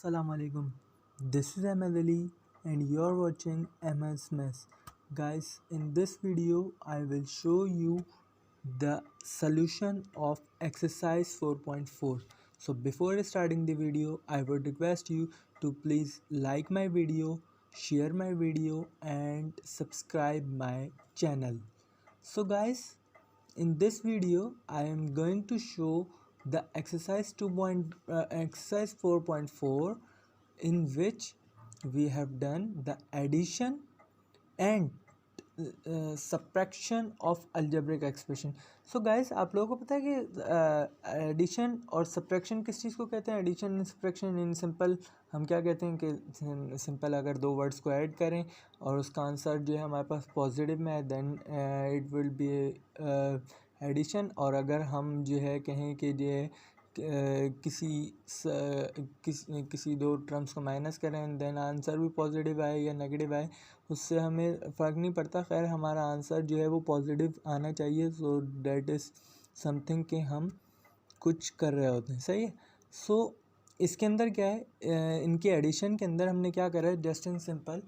Assalamualaikum. This is Ahmed Ali and you're watching MS Mess. Guys, in this video I will show you the solution of exercise 4.4. So before starting the video, I would request you to please like my video, share my video and subscribe my channel. So guys, in this video I am going to show the exercise 4.4 in which we have done the addition and subtraction of algebraic expression. So guys, आप लोगों को पता है कि addition और subtraction किस चीज़ को कहते हैं? Addition and subtraction in simple हम क्या कहते हैं कि सिंपल अगर दो वर्ड्स को ऐड करें और उसका आंसर जो है हमारे पास पॉजिटिव में है then it will be addition. और अगर हम जो है कहें कि जो है किसी दो टर्म्स को माइनस करें देन आंसर भी पॉजिटिव आए या नेगेटिव आए उससे हमें फ़र्क नहीं पड़ता, खैर हमारा आंसर जो है वो पॉजिटिव आना चाहिए। सो डैट इज़ समथिंग कि हम कुछ कर रहे होते हैं, सही है। सो इसके अंदर क्या है, इनके एडिशन के अंदर हमने क्या करा है, जस्ट एंड सिंपल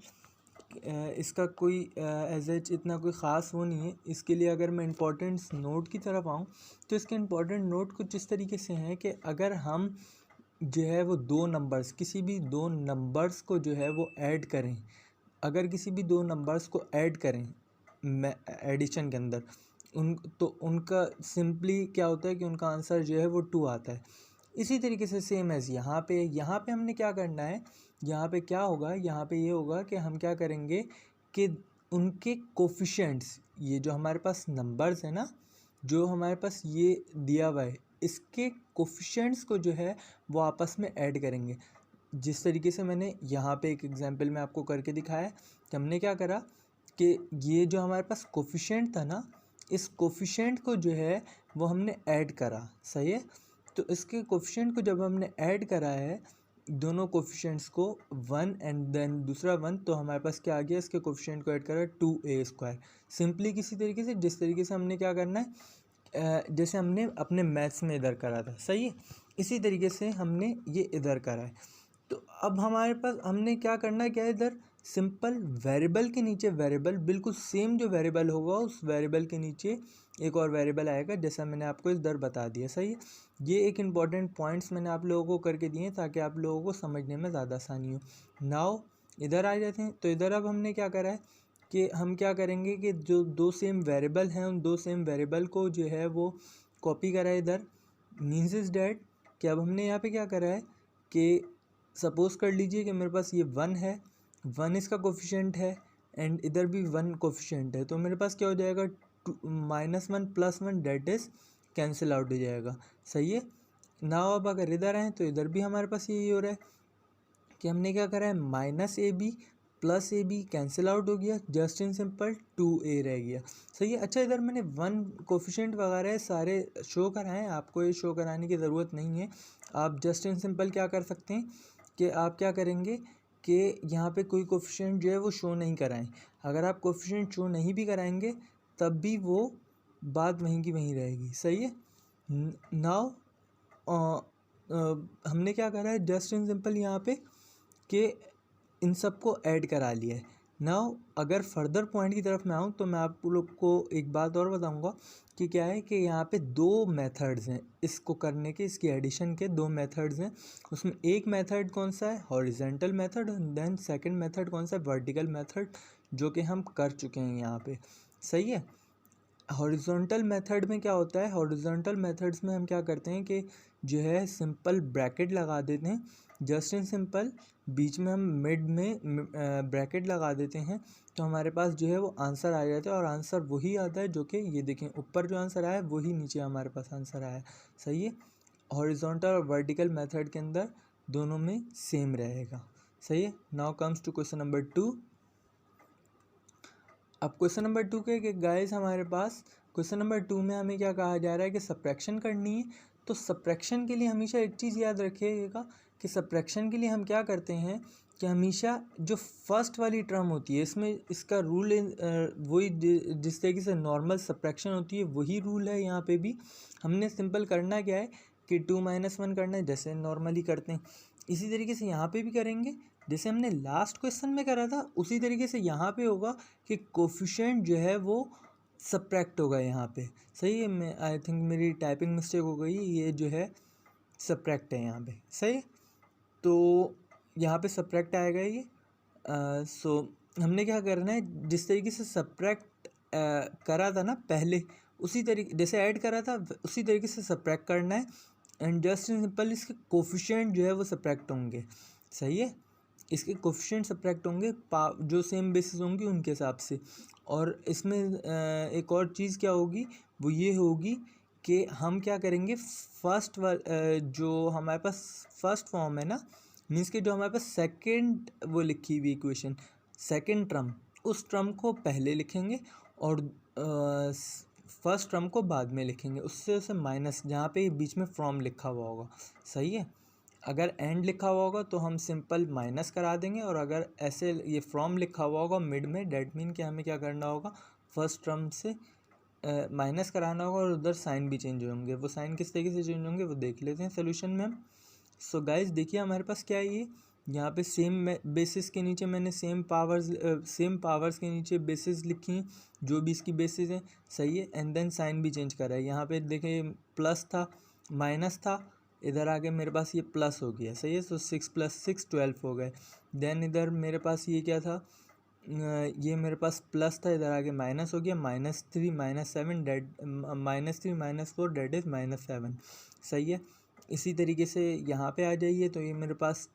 इसका कोई एज एच इतना कोई ख़ास वो नहीं है। इसके लिए अगर मैं इम्पोर्टेंट नोट की तरफ आऊँ तो इसके इम्पोर्टेंट नोट कुछ इस तरीके से हैं कि अगर हम जो है वो दो नंबर्स किसी भी दो नंबर्स को जो है वो ऐड करें, अगर किसी भी दो नंबर्स को ऐड करें एडिशन के अंदर तो उनका सिंपली क्या होता है कि उनका आंसर जो है वो 2 आता है। इसी तरीके से सेम एज़ यहाँ पे हमने क्या करना है, यहाँ पे क्या होगा, यहाँ पे ये होगा कि हम क्या करेंगे कि उनके कोफिशिएंट्स, ये जो हमारे पास नंबर्स है ना, जो हमारे पास ये दिया हुआ है, इसके कोफिशिएंट्स को जो है वो आपस में ऐड करेंगे। जिस तरीके से मैंने यहाँ पे एक एग्जांपल में आपको करके दिखाया कि हमने क्या करा कि ये जो हमारे पास कोफिशिएंट था ना, इस कोफिशिएंट को जो है वो हमने ऐड करा, सही है। तो इसके कोफिशिएंट को जब हमने ऐड करा है दोनों कोफिशिएंट्स को 1 एंड देन दूसरा 1, तो हमारे पास क्या आ गया, इसके कोफिशिएंट को ऐड करा 2a²। सिंपली किसी तरीके से जिस तरीके से हमने क्या करना है, जैसे हमने अपने मैथ्स में इधर करा था, सही है, इसी तरीके से हमने ये इधर करा है। तो अब हमारे पास हमने क्या करना है, क्या इधर सिंपल वेरिएबल के नीचे वेरिएबल, बिल्कुल सेम जो वेरिएबल होगा उस वेरिएबल के नीचे एक और वेरिएबल आएगा, जैसा मैंने आपको इधर बता दिया, सही है। ये एक इम्पॉर्टेंट पॉइंट्स मैंने आप लोगों को करके दिए ताकि आप लोगों को समझने में ज़्यादा आसानी हो। नाउ इधर आ जाते हैं, तो इधर अब हमने क्या करा है कि हम क्या करेंगे कि जो दो सेम वेरिएबल हैं उन दो सेम वेरिएबल को जो है वो कॉपी करा है इधर। मीन्स इज़ डैट कि अब हमने यहाँ पे क्या करा है कि सपोज़ कर लीजिए कि मेरे पास ये 1 है, 1 इसका कोफिशिएंट है एंड इधर भी 1 कोफिशिएंट है, तो मेरे पास क्या हो जाएगा, -1 + 1 डैट इज़ कैंसिल आउट हो जाएगा, सही है। नाउ अब अगर इधर आएँ तो इधर भी हमारे पास यही हो रहा है कि हमने क्या करा है, -ab + ab कैंसिल आउट हो गया, जस्ट इन सिंपल 2a रह गया, सही है। अच्छा, इधर मैंने 1 कोफिशिएंट वगैरह सारे शो कराएँ, आपको ये शो कराने की ज़रूरत नहीं है। आप जस्ट इन सिंपल क्या कर सकते हैं कि आप क्या करेंगे कि यहाँ पे कोई कोफिशिएंट जो है वो शो नहीं कराएं। अगर आप कोफिशिएंट शो नहीं भी कराएंगे तब भी वो बात वहीं की वहीं रहेगी, सही है। नाउ हमने क्या करा है, जस्ट इन सिंपल यहाँ पे कि इन सब को ऐड करा लिया है। नाउ अगर फर्दर पॉइंट की तरफ मैं आऊँ तो मैं आप लोग को एक बात और बताऊँगा कि क्या है कि यहाँ पे दो मेथड्स हैं इसको करने के, इसकी एडिशन के दो मेथड्स हैं। उसमें एक मेथड कौन सा है, horizontal method, then second method कौन सा है, वर्टिकल मेथड, जो कि हम कर चुके हैं यहाँ पे, सही है। हॉरिजॉन्टल मेथड में क्या होता है, हॉरिजॉन्टल मेथड्स में हम क्या करते हैं कि जो है सिंपल ब्रैकेट लगा देते हैं, जस्ट इन सिंपल बीच में हम मिड में ब्रैकेट लगा देते हैं, तो हमारे पास जो है वो आंसर आ जाता है और आंसर वही आता है जो कि ये देखें ऊपर जो आंसर आया है वही नीचे हमारे पास आंसर आया है, सही है। हॉरिजॉन्टल और वर्टिकल मेथड के अंदर दोनों में सेम रहेगा, सही है। Now comes to question number 2। अब क्वेश्चन नंबर 2 के गाइस हमारे पास क्वेश्चन नंबर 2 में हमें क्या कहा जा रहा है कि सब्ट्रैक्शन करनी है। तो सब्ट्रैक्शन के लिए हमेशा एक चीज़ याद रखिएगा कि सब्ट्रैक्शन के लिए हम क्या करते हैं कि हमेशा जो फर्स्ट वाली टर्म होती है इसमें इसका रूल वही जिस तरीके से नॉर्मल सब्ट्रैक्शन होती है वही रूल है यहाँ पे भी। हमने सिंपल करना क्या है कि 2 - 1 करना है जैसे नॉर्मली करते हैं। इसी तरीके से यहाँ पे भी करेंगे, जैसे हमने लास्ट क्वेश्चन में करा था उसी तरीके से यहाँ पे होगा कि कोफिशिएंट जो है वो सब्ट्रैक्ट होगा यहाँ पे। सही है, मैं आई थिंक मेरी टाइपिंग मिस्टेक हो गई, ये जो है सब्ट्रैक्ट है यहाँ पे। सही है, तो यहाँ पे सब्ट्रैक्ट आएगा ये। सो हमने क्या करना है, जिस तरीके से सब्ट्रैक्ट करा था ना पहले, उसी तरीके जैसे ऐड करा था उसी तरीके से सब्ट्रैक्ट करना है। एंड जस्ट सिंपल इसके कोफिशिएंट जो है वो सब्ट्रैक्ट होंगे। सही है, इसके कोफिशिएंट सब्ट्रैक्ट होंगे जो सेम बेसिस होंगी उनके हिसाब से। और इसमें एक और चीज़ क्या होगी, वो ये होगी कि हम क्या करेंगे, फर्स्ट जो हमारे पास फर्स्ट फॉर्म है ना, मीन्स कि जो हमारे पास सेकंड वो लिखी हुई इक्वेशन, सेकंड टर्म, उस टर्म को पहले लिखेंगे और फर्स्ट टर्म को बाद में लिखेंगे, उससे माइनस, जहाँ पे बीच में फ्रॉम लिखा हुआ होगा। सही है, अगर एंड लिखा हुआ होगा तो हम सिंपल माइनस करा देंगे, और अगर ऐसे ये फ्रॉम लिखा हुआ होगा मिड में, डेट मीन कि हमें क्या करना होगा, फर्स्ट टर्म से माइनस कराना होगा, और उधर साइन भी चेंज होंगे। वो साइन किस तरीके से चेंज होंगे वो देख लेते हैं सोल्यूशन में हम। सो गाइज देखिए हमारे पास क्या है, ये यहाँ पे सेम बेसिस के नीचे मैंने सेम पावर्स के नीचे बेसिस लिखी हैं, जो भी इसकी बेसिस हैं। सही है, एंड देन साइन भी चेंज करा है। यहाँ पे देखिए प्लस था, माइनस था, इधर आके मेरे पास ये प्लस हो गया। सही है, तो 6 + 6 12 हो गए। देन इधर मेरे पास ये क्या था, ये मेरे पास प्लस था, इधर आके माइनस हो गया, -3 -7 डेट, -3 -4 डेट इज़ -7। सही है, इसी तरीके से यहाँ पे आ जाइए, तो ये मेरे पास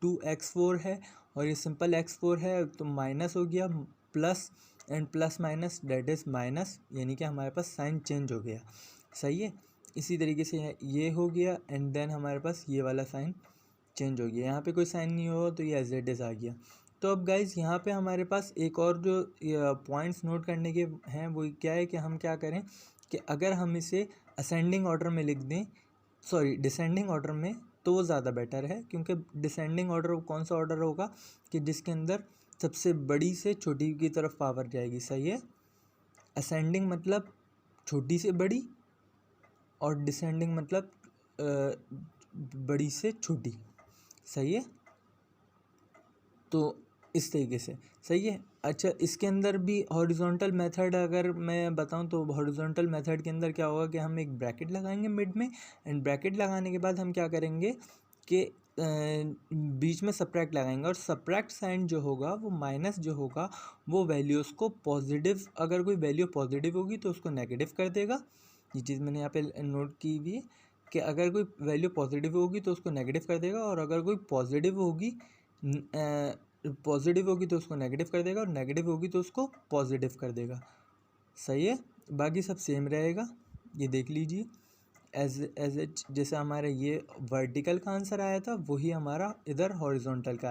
2x4 है और ये सिंपल x4 है, तो माइनस हो गया, plus and plus minus that is minus, यानी कि हमारे पास साइन चेंज हो गया। सही है, इसी तरीके से ये हो गया, एंड देन हमारे पास ये वाला साइन चेंज हो गया। यहाँ पे कोई साइन नहीं होगा तो ये एज इट इज़ आ गया। तो अब गाइज़ यहाँ पे हमारे पास एक और जो पॉइंट्स नोट करने के हैं वो क्या है कि हम क्या करें कि अगर हम इसे असेंडिंग ऑर्डर में लिख दें, सॉरी डिसेंडिंग ऑर्डर में, तो वो ज़्यादा बेटर है, क्योंकि डिसेंडिंग ऑर्डर कौन सा ऑर्डर होगा कि जिसके अंदर सबसे बड़ी से छोटी की तरफ पावर जाएगी। सही है, असेंडिंग मतलब छोटी से बड़ी, और डिसेंडिंग मतलब बड़ी से छोटी। सही है, तो इस तरीके से। सही है, अच्छा इसके अंदर भी हॉरिजॉन्टल मेथड अगर मैं बताऊं तो हॉरिजॉन्टल मेथड के अंदर क्या होगा कि हम एक ब्रैकेट लगाएंगे मिड में, एंड ब्रैकेट लगाने के बाद हम क्या करेंगे कि बीच में सब्ट्रैक्ट लगाएंगे, और सब्ट्रैक्ट साइन जो होगा वो माइनस जो होगा वो वैल्यूज़ को पॉजिटिव, अगर कोई वैल्यू पॉजिटिव होगी तो उसको नेगेटिव कर देगा। ये चीज़ मैंने यहाँ पे नोट की हुई है कि अगर कोई वैल्यू पॉजिटिव होगी तो उसको नेगेटिव कर देगा, और अगर कोई पॉजिटिव होगी तो उसको नेगेटिव कर देगा, और नेगेटिव होगी तो उसको पॉजिटिव कर देगा। सही है, बाकी सब सेम रहेगा, ये देख लीजिए। एज जैसे हमारे ये वर्टिकल का आंसर आया था वही हमारा इधर हॉरिजॉन्टल का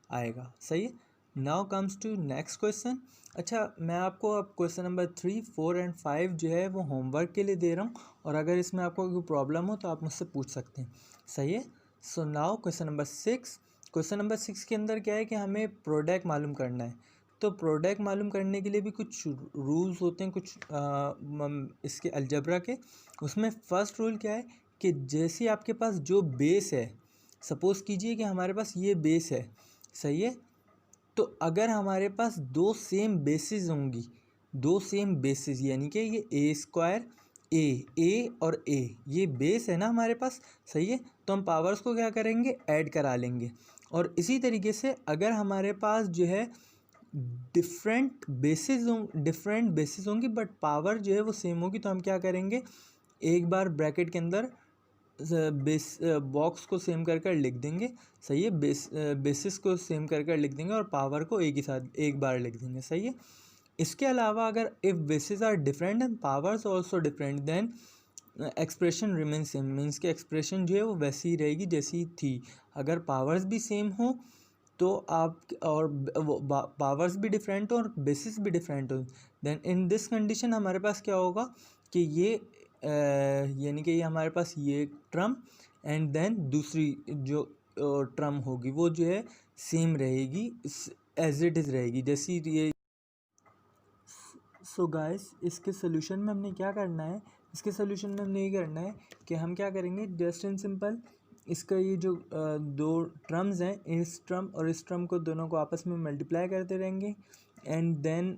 आएगा। सही है, now comes to next question. अच्छा मैं आपको अब क्वेश्चन नंबर 3, 4 एंड 5 जो है वो होमवर्क के लिए दे रहा हूँ, और अगर इसमें आपको कोई प्रॉब्लम हो तो आप मुझसे पूछ सकते हैं। सही है, so now question number 6। Question number 6 के अंदर क्या है कि हमें प्रोडक्ट मालूम करना है। तो प्रोडक्ट मालूम करने के लिए भी कुछ रूल्स होते हैं, कुछ इसके अलजेब्रा के। उसमें फर्स्ट रूल क्या है कि जैसे आपके पास जो बेस है, सपोज़ कीजिए कि हमारे पास ये बेस है। सही है, तो अगर हमारे पास दो सेम बेसिस होंगी, दो सेम बेसिस यानी कि ये A² ए और ए, ये बेस है ना हमारे पास। सही है, तो हम पावर्स को क्या करेंगे, ऐड करा लेंगे। और इसी तरीके से अगर हमारे पास जो है डिफरेंट बेसिस होंगी बट पावर जो है वो सेम होगी, तो हम क्या करेंगे, एक बार ब्रैकेट के अंदर बेस बॉक्स को सेम कर कर लिख देंगे। सही है, बेसिस को सेम कर कर लिख देंगे और पावर को एक ही साथ एक बार लिख देंगे। सही है, इसके अलावा अगर if bases are different and powers also different then expression remain same, means कि एक्सप्रेशन जो है वो वैसी ही रहेगी जैसी थी। अगर पावर्स भी सेम हो तो आप, और पावर्स भी डिफरेंट हो और बेसिस भी डिफरेंट हो, देन इन दिस कंडीशन हमारे पास क्या होगा कि ये यानी कि ये हमारे पास ये ट्रम एंड देन दूसरी जो ट्रम होगी वो जो है सेम रहेगी, एज इट इज़ रहेगी जैसी ये। सो गाइस इसके सोल्यूशन में हमने क्या करना है, इसके सोल्यूशन में हमने ये करना है कि हम क्या करेंगे, जस्ट एंड सिंपल इसका ये जो दो टर्म्स हैं, इस टर्म और इस टर्म को दोनों को आपस में मल्टीप्लाई करते रहेंगे एंड देन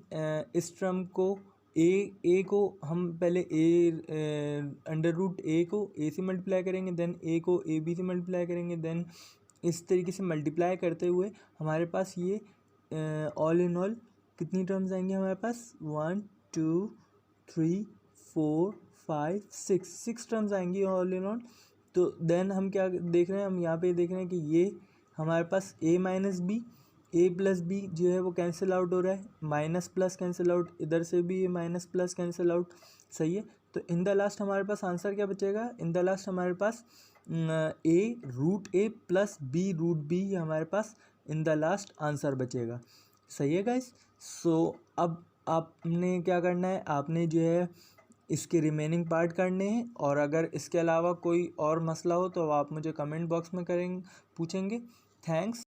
इस टर्म को ए को हम पहले अंडर रूट ए को ए से मल्टीप्लाई करेंगे, देन ए को ए बी से मल्टीप्लाई करेंगे, देन इस तरीके से मल्टीप्लाई करते हुए हमारे पास ये ऑल इन ऑल कितनी टर्म्स आएंगी हमारे पास 1 2 3 4 5 6 टर्म्स आएंगी ऑल इन ऑल। तो देन हम क्या देख रहे हैं, हम यहाँ पे देख रहे हैं कि ये हमारे पास a minus B, A plus B जो है वो कैंसिल आउट हो रहा है, माइनस प्लस कैंसिल आउट, इधर से भी ये माइनस प्लस कैंसिल आउट, सही है। तो इन द लास्ट हमारे पास आंसर क्या बचेगा, इन द लास्ट हमारे पास ए रूट ए प्लस बी रूट बी हमारे पास इन द लास्ट आंसर बचेगा, सही है गाइस। सो अब आपने क्या करना है, आपने जो है इसके रिमेनिंग पार्ट करने हैं, और अगर इसके अलावा कोई और मसला हो तो आप मुझे कमेंट बॉक्स में पूछेंगे। थैंक्स।